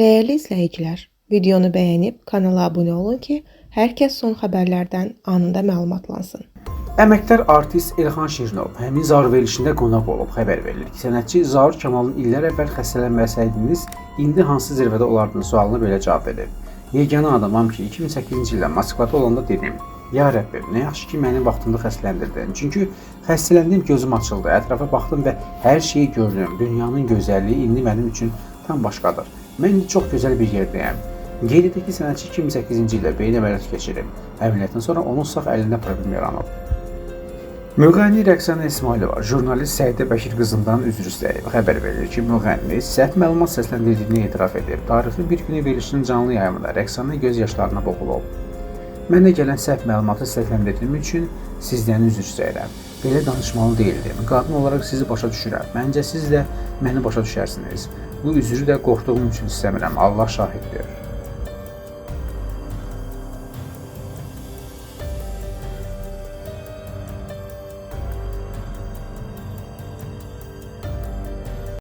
Değerli izləyicilər, videonu bəyənib kanala abunə olun ki, hər kəs son xəbərlərdən anında məlumatlansın. Əməkdar artist Elxan Şirinov həmin Zaur verilişində qonaq olub. Xəbər verilir ki, sənətçi Zaur Kamalın illər əvvəl xəstələnməsəydiniz, indi hansı zirvədə olardınız sualına belə cavab verib. Yeganə adamam ki, 2008-ci ildə Moskvada olanda dedim, ya Rəbbim, nə yaxşı ki, məni vaxtında xəstələndirdin. Çünki xəstələndim, gözüm açıldı, ətrafa baxdım və hər şeyi gördüm. Dünyanın gözəlliyi indi mənim üçün tam başqadır. Mən indi çox gözəl bir yerdəyəm. Qeyd edək ki, sənətçi 2008-ci ildə beyin əməliyyatı keçirib. Əməliyyatdan sonra onun sağ əlində problem yaranıb. Müğənni Rəqsanə İsmailova jurnalist Səidə Bəşir qızından üzr istəyib. Xəbər verilir ki, müğənni səhv məlumat səsləndirdiyini etiraf edib. Tarixli bir günü verilişinin canlı yayımında Rəqsanə göz yaşlarına boğulub. Mənə gələn səhv məlumatı səsləndirdiyim üçün sizdən üzr istəyirəm. Belə danışmalı deyildim. Qadın olaraq sizi başa düşürəm. Məncə siz də məni başa düşərsiniz. Bu üzrü də qorxduğum üçün istəmirəm. Allah şahiddir.